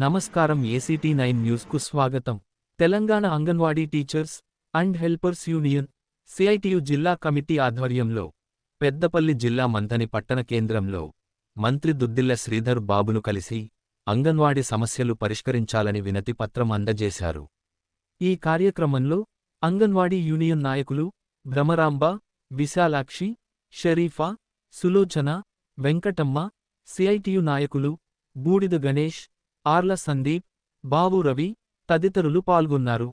నమస్కారం ACT9 న్యూస్కు స్వాగతం. Telangana anganwadi teachers and helpers union CITU జిల్లా కమిటీ ఆధ్వర్యంలో పెద్దపల్లి జిల్లా మంథని పట్టణ కేంద్రంలో మంత్రి దుద్దిళ్ల శ్రీధర్ బాబును కలిసి అంగన్వాడీ సమస్యలు పరిష్కరించాలని వినతి పత్రం అందజేశారు. ఈ కార్యక్రమంలో అంగన్వాడీ యూనియన్ నాయకులు భ్రమరాంబ, విశాలాక్షి, షరీఫా, సులోచన, వెంకటమ్మ, CITU నాయకులు బూడిద గణేష్, ఆర్ల సందీప్, బావు రవి తదితరులు పాల్గొన్నారు.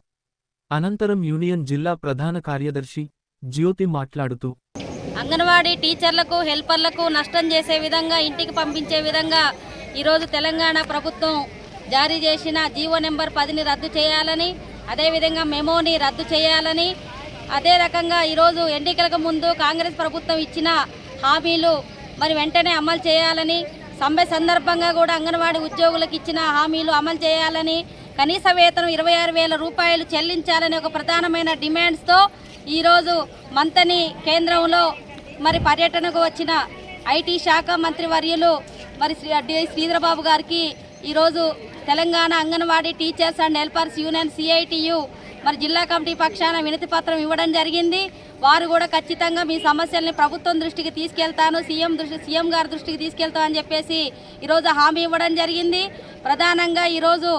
అనంతరం యూనియన్ జిల్లా ప్రధాన కార్యదర్శి జ్యోతి మాట్లాడుతూ అంగన్వాడీ టీచర్లకు హెల్పర్లకు నష్టం చేసే విధంగా ఇంటికి పంపించే విధంగా ఈరోజు తెలంగాణ ప్రభుత్వం జారీ చేసిన జీవో నెంబర్ 10ని రద్దు చేయాలని, అదేవిధంగా మెమోని రద్దు చేయాలని, అదే రకంగా ఈరోజు ఎన్నికలకు ముందు కాంగ్రెస్ ప్రభుత్వం ఇచ్చిన హామీలు మరి వెంటనే అమలు చేయాలని, సమ్మె సందర్భంగా కూడా అంగన్వాడీ ఉద్యోగులకు ఇచ్చిన హామీలు అమలు చేయాలని, కనీస వేతనం 26,000 రూపాయలు చెల్లించాలని ఒక ప్రధానమైన డిమాండ్స్తో ఈరోజు మంథని కేంద్రంలో మరి పర్యటనకు వచ్చిన ఐటీ శాఖ మంత్రి వర్యులు మరి శ్రీధరబాబు గారికి ఈరోజు Telangana anganwadi teachers and helpers union CITU మరి జిల్లా కమిటీ పక్షాన వినతి పత్రం ఇవ్వడం జరిగింది. వారు కూడా ఖచ్చితంగా మీ సమస్యల్ని ప్రభుత్వం దృష్టికి తీసుకెళ్తాను, సీఎం గారి దృష్టికి తీసుకెళ్తాను అని చెప్పేసి ఈరోజు హామీ ఇవ్వడం జరిగింది. ప్రధానంగా ఈరోజు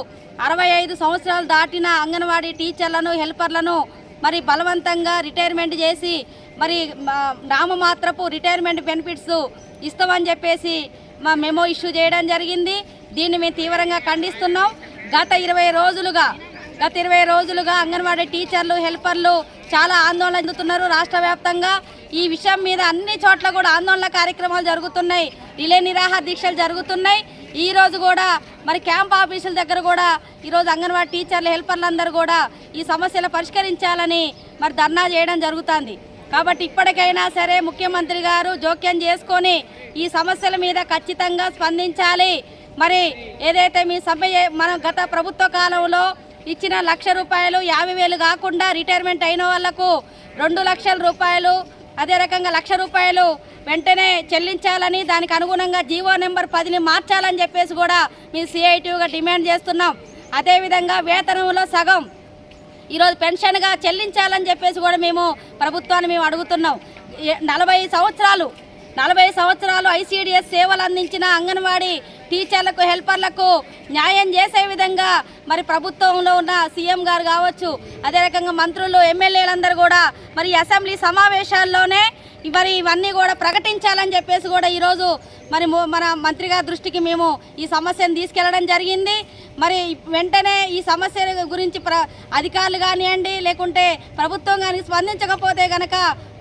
65 సంవత్సరాలు దాటిన అంగన్వాడీ టీచర్లను హెల్పర్లను మరి బలవంతంగా రిటైర్మెంట్ చేసి మరి నామమాత్రపు రిటైర్మెంట్ బెనిఫిట్స్ ఇస్తామని చెప్పేసి మా మెమో ఇష్యూ చేయడం జరిగింది. దీన్ని మేము తీవ్రంగా ఖండిస్తున్నాం. గత 20 రోజులుగా అంగన్వాడీ టీచర్లు హెల్పర్లు చాలా ఆందోళన చెందుతున్నారు. రాష్ట్ర వ్యాప్తంగా ఈ విషయం మీద అన్ని చోట్ల కూడా ఆందోళన కార్యక్రమాలు జరుగుతున్నాయి, రిలే నిరాహార దీక్షలు జరుగుతున్నాయి. ఈరోజు కూడా మరి క్యాంప్ ఆఫీసుల దగ్గర కూడా ఈరోజు అంగన్వాడీ టీచర్లు హెల్పర్లందరూ కూడా ఈ సమస్యలు పరిష్కరించాలని మరి ధర్నా చేయడం జరుగుతుంది. కాబట్టి ఇప్పటికైనా సరే ముఖ్యమంత్రి గారు జోక్యం చేసుకొని ఈ సమస్యల మీద ఖచ్చితంగా స్పందించాలి. మరి ఏదైతే మీ సమ్మె మనం గత ప్రభుత్వ కాలంలో ఇచ్చిన 1,00,000 రూపాయలు 50,000 కాకుండా రిటైర్మెంట్ అయిన వాళ్లకు 2,00,000 రూపాయలు, అదే రకంగా 1,00,000 రూపాయలు వెంటనే చెల్లించాలని, దానికి అనుగుణంగా జీవో నెంబర్ 10ని మార్చాలని చెప్పేసి కూడా మేము CITUగా డిమాండ్ చేస్తున్నాం. అదేవిధంగా వేతనంలో సగం ఈరోజు పెన్షన్గా చెల్లించాలని చెప్పేసి కూడా మేము ప్రభుత్వాన్ని మేము అడుగుతున్నాం. 40 సంవత్సరాలు ICDS సేవలు అందించిన అంగన్వాడీ టీచర్లకు హెల్పర్లకు న్యాయం చేసే విధంగా మరి ప్రభుత్వంలో ఉన్న సీఎం గారు కావచ్చు, అదే రకంగా మంత్రులు ఎమ్మెల్యేలందరూ కూడా మరి అసెంబ్లీ సమావేశాల్లోనే మరి ఇవన్నీ కూడా ప్రకటించాలని చెప్పేసి కూడా ఈరోజు మరి మన మంత్రి గారి దృష్టికి మేము ఈ సమస్యను తీసుకెళ్లడం జరిగింది. మరి వెంటనే ఈ సమస్య గురించి అధికారులు కానివ్వండి లేకుంటే ప్రభుత్వం కానీ స్పందించకపోతే కనుక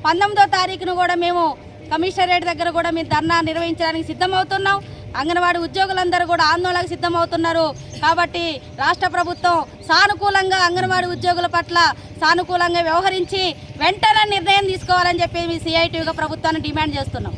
19వ తారీఖును కూడా మేము కమిషనరేట్ దగ్గర కూడా మేము ధర్నా నిర్వహించడానికి సిద్ధమవుతున్నాం. అంగన్వాడీ ఉద్యోగులందరూ కూడా ఆందోళనకు సిద్ధమవుతున్నారు. కాబట్టి రాష్ట్ర ప్రభుత్వం సానుకూలంగా అంగన్వాడీ ఉద్యోగుల పట్ల సానుకూలంగా వ్యవహరించి వెంటనే నిర్ణయం తీసుకోవాలని చెప్పి మీ CITUగా ప్రభుత్వాన్ని డిమాండ్ చేస్తున్నాం.